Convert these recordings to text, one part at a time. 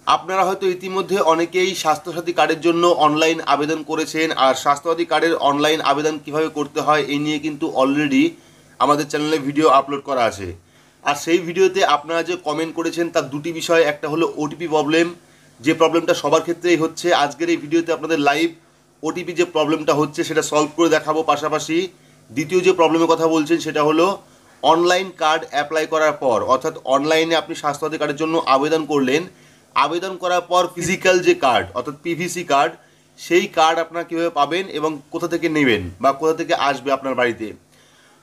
আপনারা হয়তো ইতিমধ্যে অনেকেই স্বাস্থ্যসাথী কার্ডের জন্য অনলাইন আবেদন করেছেন, আর স্বাস্থ্যসাথী কার্ডের অনলাইন আবেদন কিভাবে করতে হয় এই নিয়ে কিন্তু অলরেডি আমাদের চ্যানেলে ভিডিও আপলোড করা আছে। আর সেই ভিডিওতে আপনারা যে কমেন্ট করেছেন তার দুটি বিষয়, একটা হলো ওটিপি প্রবলেম, যে প্রবলেমটা সবার ক্ষেত্রেই হচ্ছে। আজকের এই ভিডিওতে আপনাদের লাইভ ওটিপি যে প্রবলেমটা হচ্ছে সেটা সলভ করে দেখাবো। পাশাপাশি দ্বিতীয় যে প্রবলেমের কথা বলছেন সেটা হলো অনলাইন কার্ড অ্যাপ্লাই করার পর, অর্থাৎ অনলাইনে আপনি স্বাস্থ্যসাথী কার্ডের জন্য আবেদন করলেন, আবেদন করার পর ফিজিক্যাল যে কার্ড অর্থাৎ পিভিসি কার্ড, সেই কার্ড আপনারা কীভাবে পাবেন এবং কোথা থেকে নেবেন বা কোথা থেকে আসবে আপনার বাড়িতে।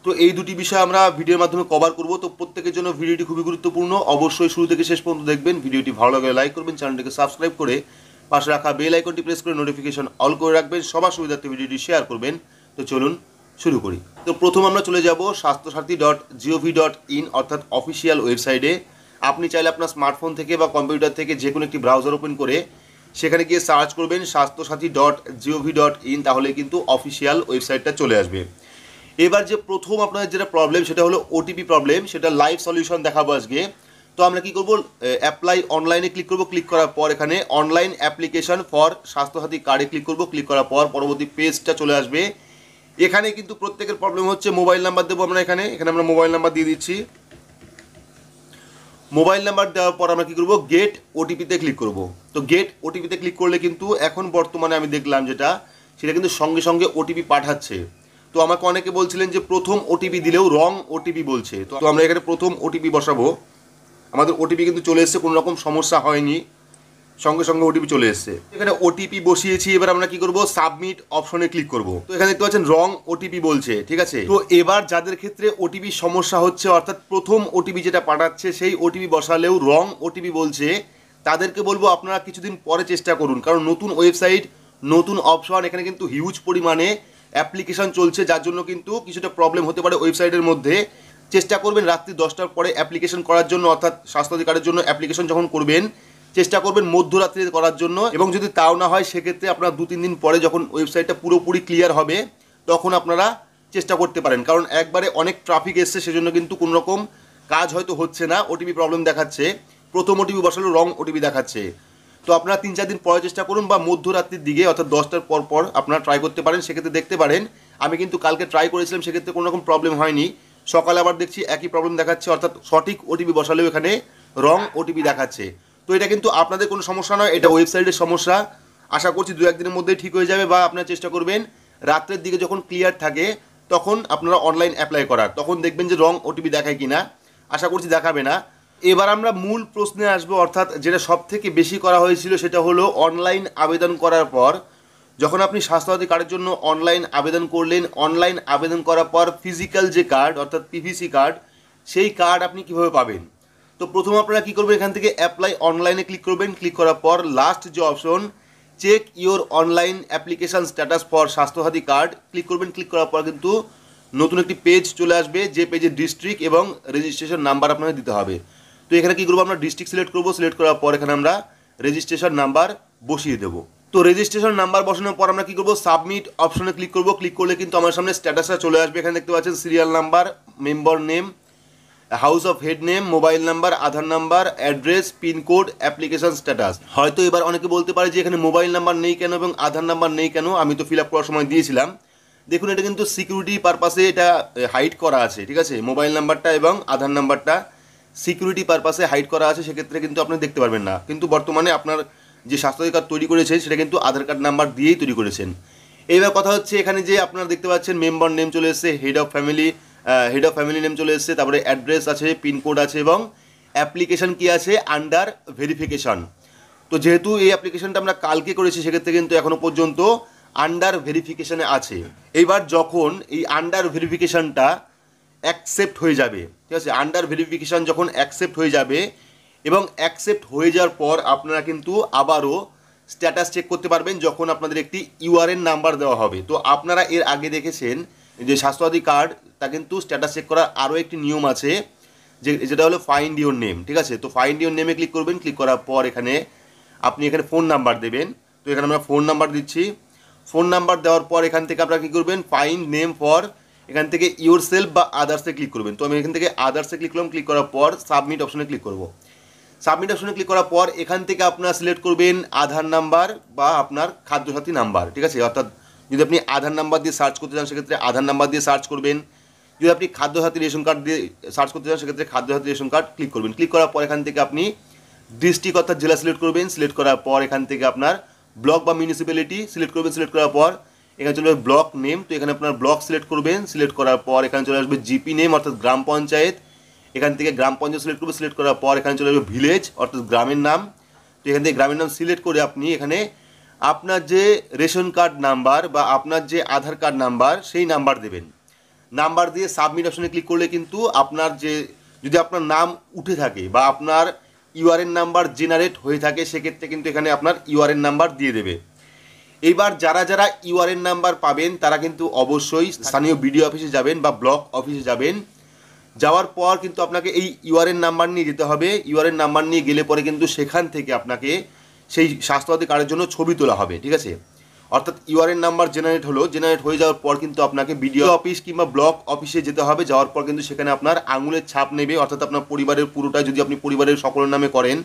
তো এই দুটি বিষয় আমরা ভিডিওর মাধ্যমে কভার করব। তো প্রত্যেকের জন্য ভিডিওটি খুবই গুরুত্বপূর্ণ, অবশ্যই শুরু থেকে শেষ পর্যন্ত দেখবেন। ভিডিওটি ভালো লাগলে লাইক করবেন, চ্যানেলটিকে সাবস্ক্রাইব করে পাশে রাখা বেল আইকনটি প্রেস করে নোটিফিকেশন অল করে রাখবেন, সবার সুবিধার্থে ভিডিওটি শেয়ার করবেন। তো চলুন শুরু করি। তো প্রথম আমরা চলে যাব স্বাস্থ্যসাথী.gov.in অর্থাৎ অফিসিয়াল ওয়েবসাইটে। আপনি চাইলে আপনার স্মার্টফোন থেকে বা কম্পিউটার থেকে যে কোনো একটি ব্রাউজার ওপেন করে সেখানে গিয়ে সার্চ করবেন স্বাস্থ্যসাথী.gov.in, তাহলে কিন্তু অফিসিয়াল ওয়েবসাইটটা চলে আসবে। এবার যে প্রথম আপনাদের যেটা প্রবলেম সেটা হলো ওটিপি প্রবলেম, সেটা লাইভ সলিউশন দেখাবো আজকে। তো আমরা কি করব, অ্যাপ্লাই অনলাইনে ক্লিক করব, ক্লিক করার পর এখানে অনলাইন অ্যাপ্লিকেশন ফর স্বাস্থ্যসাথী কার্ডে ক্লিক করব, ক্লিক করার পর পরবর্তী পেজটা চলে আসবে। এখানে কিন্তু প্রত্যেকের প্রবলেম হচ্ছে মোবাইল নাম্বার দেবো আমরা, এখানে আমরা মোবাইল নাম্বার দিয়ে দিচ্ছি। মোবাইল নাম্বার দেওয়ার পর আমরা কী করবো, গেট ওটিপিতে ক্লিক করব। তো গেট ওটিপিতে ক্লিক করলে কিন্তু এখন বর্তমানে আমি দেখলাম সেটা কিন্তু সঙ্গে সঙ্গে ওটিপি পাঠাচ্ছে। তো আমাকে অনেকে বলছিলেন যে প্রথম ওটিপি দিলেও রং ওটিপি বলছে। তো আমরা এখানে প্রথম ওটিপি বসাবো। আমাদের ওটিপি কিন্তু চলে এসছে, কোনো রকম সমস্যা হয়নি, সঙ্গে সঙ্গে ওটিপি চলে এসছে। এখানে ওটিপি বসিয়েছি, এবার আমরা কি করব, সাবমিট অপশনে ক্লিক করব। তো এখানে দেখতে পাচ্ছেন রং ওটিপি বলছে, ঠিক আছে। তো এবার যাদের ক্ষেত্রে ওটিপি সমস্যা হচ্ছে, অর্থাৎ প্রথম ওটিপি যেটা পাঠাচ্ছে সেই ওটিপি বসালেও রং ওটিপি বলছে, তাদেরকে বলবো আপনারা কিছুদিন পরে চেষ্টা করুন, কারণ নতুন ওয়েবসাইট, নতুন অপশন, এখানে কিন্তু হিউজ পরিমাণে অ্যাপ্লিকেশন চলছে, যার জন্য কিন্তু কিছুটা প্রবলেম হতে পারে ওয়েবসাইটের মধ্যে। চেষ্টা করবেন রাত্রি 10টার পরে অ্যাপ্লিকেশন করার জন্য, অর্থাৎ স্বাস্থ্যসাথী কার্ডের জন্য অ্যাপ্লিকেশন যখন করবেন চেষ্টা করবেন মধ্যরাত্রিতে করার জন্য। এবং যদি তাও না হয় সেক্ষেত্রে আপনারা 2-3 দিন পরে যখন ওয়েবসাইটটা পুরোপুরি ক্লিয়ার হবে তখন আপনারা চেষ্টা করতে পারেন, কারণ একবারে অনেক ট্রাফিক এসছে, সেজন্য কিন্তু কোনো রকম কাজ হয়তো হচ্ছে না, ওটিপি প্রবলেম দেখাচ্ছে, প্রথম ওটিপি বসালে রং ওটিপি দেখাচ্ছে। তো আপনারা 3-4 দিন পরে চেষ্টা করুন, বা মধ্যরাত্রির দিকে অর্থাৎ 10টার পর পর আপনারা ট্রাই করতে পারেন, সেক্ষেত্রে দেখতে পারেন। আমি কিন্তু কালকে ট্রাই করেছিলাম, সেক্ষেত্রে কোনো রকম প্রবলেম হয়নি। সকালে আবার দেখছি একই প্রবলেম দেখাচ্ছে, অর্থাৎ সঠিক ওটিপি বসালেও এখানে রং ওটিপি দেখাচ্ছে। তো এটা কিন্তু আপনাদের কোনো সমস্যা নয়, এটা ওয়েবসাইটের সমস্যা। আশা করছি 2-1 দিনের মধ্যেই ঠিক হয়ে যাবে, বা আপনারা চেষ্টা করবেন রাত্রের দিকে যখন ক্লিয়ার থাকে তখন আপনারা অনলাইন অ্যাপ্লাই করার, তখন দেখবেন যে রং ওটিপি দেখায় কিনা। আশা করছি দেখাবে না। এবার আমরা মূল প্রশ্নে আসবো, অর্থাৎ যেটা সব থেকে বেশি করা হয়েছিল সেটা হলো অনলাইন আবেদন করার পর যখন আপনি স্বাস্থ্যসাথী কার্ডের জন্য অনলাইন আবেদন করলেন, অনলাইন আবেদন করার পর ফিজিক্যাল যে কার্ড অর্থাৎ পিভিসি কার্ড, সেই কার্ড আপনি কীভাবে পাবেন। তো প্রথম আপনারা কী করবেন, এখান থেকে অ্যাপ্লাই অনলাইনে ক্লিক করবেন, ক্লিক করার পর লাস্ট যে option check your online application status for Swasthya Sathi card click করবেন। ক্লিক করার পর কিন্তু নতুন একটি পেজ চলে আসবে, যে পেজে ডিস্ট্রিক্ট এবং রেজিস্ট্রেশন নাম্বার আপনাদের দিতে হবে। তো এখানে কী করবো, আমরা ডিস্ট্রিক্ট সিলেক্ট করবো, সিলেক্ট করার পর এখানে আমরা রেজিস্ট্রেশন নাম্বার বসিয়ে দেবো। তো রেজিস্ট্রেশন নাম্বার বসানোর পর আমরা কী করবো, সাবমিট অপশনে ক্লিক করবো। ক্লিক করলে কিন্তু আমার সামনে স্ট্যাটাসটা চলে আসবে। এখানে দেখতে পাচ্ছেন serial number, member name, house of head name, mobile number, Aadhaar number, address, pincode, application status. হয়তো এবার অনেকে বলতে পারে যে এখানে মোবাইল নাম্বার নেই কেন এবং আধার নাম্বার নেই কেন, আমি তো ফিল আপ করার সময় দিয়েছিলাম। দেখুন এটা কিন্তু সিকিউরিটি পারপাসে এটা হাইড করা আছে, ঠিক আছে। মোবাইল নাম্বারটা এবং আধার নাম্বারটা সিকিউরিটি পারপাসে হাইড করা আছে, সেক্ষেত্রে কিন্তু আপনি দেখতে পারবেন না। কিন্তু বর্তমানে আপনার যে স্বাস্থ্যসাথী কার্ড তৈরি করেছেন সেটা কিন্তু আধার কার্ড নাম্বার দিয়েই তৈরি করেছেন। এইবার কথা হচ্ছে এখানে যে আপনারা দেখতে পাচ্ছেন মেম্বার নেম চলে এসেছে, হেড অফ ফ্যামিলি নেম চলে এসেছে, তারপরে অ্যাড্রেস আছে, পিনকোড আছে এবং অ্যাপ্লিকেশন কি আছে, আন্ডার ভেরিফিকেশন। তো যেহেতু এই অ্যাপ্লিকেশনটা আমরা কালকে করেছি সেক্ষেত্রে কিন্তু এখনও পর্যন্ত আন্ডার ভেরিফিকেশনে আছে। এইবার যখন এই আন্ডার ভেরিফিকেশনটা অ্যাকসেপ্ট হয়ে যাবে, ঠিক আছে, আন্ডার ভেরিফিকেশন যখন অ্যাকসেপ্ট হয়ে যাবে এবং অ্যাকসেপ্ট হয়ে যাওয়ার পর আপনারা কিন্তু আবারও স্ট্যাটাস চেক করতে পারবেন যখন আপনাদের একটি ইউআরএন নাম্বার দেওয়া হবে। তো আপনারা এর আগে দেখেছেন যে স্বাস্থ্যসাথী কার্ড তা কিন্তু স্ট্যাটাস চেক করার আরও একটি নিয়ম আছে, যেটা হলো ফাইন্ড ইওর নেম, ঠিক আছে। তো ফাইন্ড ইওর নেমে ক্লিক করবেন। ক্লিক করার পর এখানে আপনি ফোন নাম্বার দেবেন। তো এখানে আমরা ফোন নাম্বার দিচ্ছি। ফোন নাম্বার দেওয়ার পর এখান থেকে আপনারা কী করবেন, ফাইন্ড নেম ফর, এখান থেকে ইওর সেলফ বা আদার্সে ক্লিক করবেন। তো আমি এখান থেকে আদার্সে ক্লিক করলাম। ক্লিক করার পর সাবমিট অপশনে ক্লিক করব। সাবমিট অপশনে ক্লিক করার পর এখান থেকে আপনারা সিলেক্ট করবেন আধার নাম্বার বা আপনার খাদ্যসাথী নাম্বার, ঠিক আছে। অর্থাৎ যদি আপনি আধার নাম্বার দিয়ে সার্চ করতে চান সেক্ষেত্রে আধার নাম্বার দিয়ে সার্চ করবেন, যদি আপনি খাদ্যসাথী রেশন কার্ড দিয়ে সার্চ করতে চান সেক্ষেত্রে খাদ্যসাথী রেশন কার্ড ক্লিক করবেন। ক্লিক করার পর এখান থেকে আপনি ডিস্ট্রিক্ট অর্থাৎ জেলা সিলেক্ট করবেন। সিলেক্ট করার পর এখান থেকে আপনার ব্লক বা মিউনিসিপ্যালিটি সিলেক্ট করবেন। সিলেক্ট করার পর এখানে চলে আসবে ব্লক নেম, তো এখানে আপনার ব্লক সিলেক্ট করবেন। সিলেক্ট করার পর এখানে চলে আসবে জিপি নেম অর্থাৎ গ্রাম পঞ্চায়েত, এখান থেকে গ্রাম পঞ্চায়েত সিলেক্ট করবে। সিলেক্ট করার পর এখানে চলে আসবে ভিলেজ অর্থাৎ গ্রামের নাম, তো এখান থেকে গ্রামের নাম সিলেক্ট করে আপনি এখানে আপনার যে রেশন কার্ড নাম্বার বা আপনার যে আধার কার্ড নাম্বার সেই নাম্বার দেবেন। নাম্বার দিয়ে সাবমিট অপশনে ক্লিক করলে কিন্তু আপনার যে যদি আপনার নাম উঠে থাকে বা আপনার ইউআরএন নাম্বার জেনারেট হয়ে থাকে সেক্ষেত্রে কিন্তু এখানে আপনার ইউআরএন নাম্বার দিয়ে দেবে। এইবার যারা যারা ইউআরএন নাম্বার পাবেন তারা কিন্তু অবশ্যই স্থানীয় বিডিও অফিসে যাবেন বা ব্লক অফিসে যাবেন। যাওয়ার পর কিন্তু আপনাকে এই ইউআরএন নাম্বার নিয়ে যেতে হবে। ইউআরএন নাম্বার নিয়ে গেলে পরে কিন্তু সেখান থেকে আপনাকে সেই স্বাস্থ্যসাথী কার্ডের জন্য ছবি তোলা হবে, ঠিক আছে। অর্থাৎ ইউআরএন নাম্বার জেনারেট হলো, জেনারেট হয়ে যাওয়ার পর কিন্তু আপনাকে বিডিও অফিস কিংবা ব্লক অফিসে যেতে হবে। যাওয়ার পর কিন্তু সেখানে আপনার আঙুলের ছাপ নেবে, অর্থাৎ আপনার পরিবারের পুরোটা যদি আপনি পরিবারের সকলের নামে করেন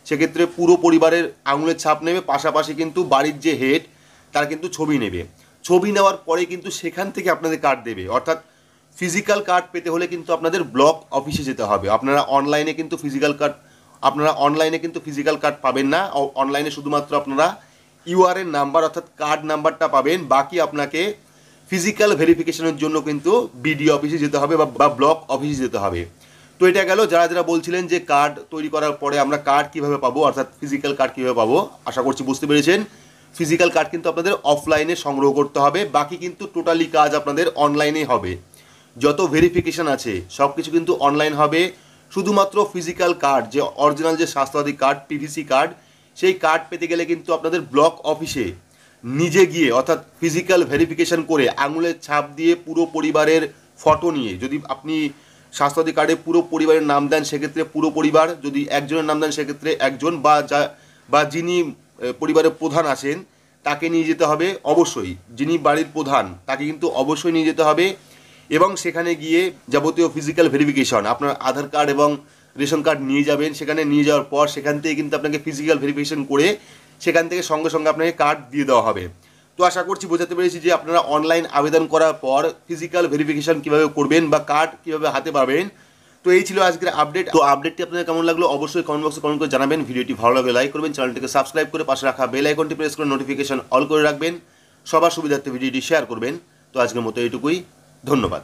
সেক্ষেত্রে পুরো পরিবারের আঙুলের ছাপ নেবে, পাশাপাশি কিন্তু বাড়ির যে হেড তার কিন্তু ছবি নেবে। ছবি নেওয়ার পরে কিন্তু সেখান থেকে আপনাদের কার্ড দেবে। অর্থাৎ ফিজিক্যাল কার্ড পেতে হলে কিন্তু আপনাদের ব্লক অফিসে যেতে হবে। আপনারা অনলাইনে কিন্তু ফিজিক্যাল কার্ড পাবেন না। অনলাইনে শুধুমাত্র আপনারা ইউআরএন নাম্বার অর্থাৎ কার্ড নাম্বারটা পাবেন, বাকি আপনাকে ফিজিক্যাল ভেরিফিকেশনের জন্য কিন্তু বিডিও অফিসে যেতে হবে বা ব্লক অফিসে যেতে হবে। তো এটা গেল যারা যারা বলছিলেন যে কার্ড তৈরি করার পরে আমরা কার্ড কীভাবে পাবো অর্থাৎ ফিজিক্যাল কার্ড কীভাবে পাবো, আশা করছি বুঝতে পেরেছেন। ফিজিক্যাল কার্ড কিন্তু আপনাদের অফলাইনে সংগ্রহ করতে হবে, বাকি কিন্তু টোটালি কাজ আপনাদের অনলাইনেই হবে। যত ভেরিফিকেশন আছে সব কিছু কিন্তু অনলাইন হবে। শুধুমাত্র ফিজিক্যাল কার্ড যে অরিজিনাল যে স্বাস্থ্যসাথী কার্ড পিভিসি কার্ড সেই কার্ড পেতে গেলে কিন্তু আপনাদের ব্লক অফিসে নিজে গিয়ে অর্থাৎ ফিজিক্যাল ভেরিফিকেশন করে আঙুলের ছাপ দিয়ে পুরো পরিবারের ফটো নিয়ে, যদি আপনি স্বাস্থ্যসাথী কার্ডে পুরো পরিবারের নাম দেন সেক্ষেত্রে পুরো পরিবার, যদি একজনের নাম দেন সেক্ষেত্রে একজন বা যিনি পরিবারের প্রধান আছেন তাকে নিয়ে যেতে হবে অবশ্যই। যিনি বাড়ির প্রধান তাকে কিন্তু অবশ্যই নিয়ে যেতে হবে এবং সেখানে গিয়ে যাবতীয় ফিজিক্যাল ভেরিফিকেশন আপনার আধার কার্ড এবং রেশন কার্ড নিয়ে যাবেন। সেখানে নিয়ে যাওয়ার পর সেখান থেকে কিন্তু আপনাকে ফিজিক্যাল ভেরিফিকেশন করে সেখান থেকে সঙ্গে সঙ্গে আপনাকে কার্ড দিয়ে দেওয়া হবে। তো আশা করছি বোঝাতে পেরেছি যে আপনারা অনলাইন আবেদন করার পর ফিজিক্যাল ভেরিফিকেশন কীভাবে করবেন বা কার্ড কীভাবে হাতে পাবেন। তো এই ছিল আজকের আপডেট। তো আপডেটটি আপনাদের কেমন লাগলো অবশ্যই কমেন্ট বক্সে কমেন্ট করে জানাবেন। ভিডিওটি ভালো লাগলে লাইক করবেন, চ্যানেলটিকে সাবস্ক্রাইব করে পাশে রাখা বেল আইকনটি প্রেস করে নোটিফিকেশন অল করে রাখবেন। সবার সুবিধার্থে ভিডিওটি শেয়ার করবেন। তো আজকের মতো এইটুকুই, ধন্যবাদ।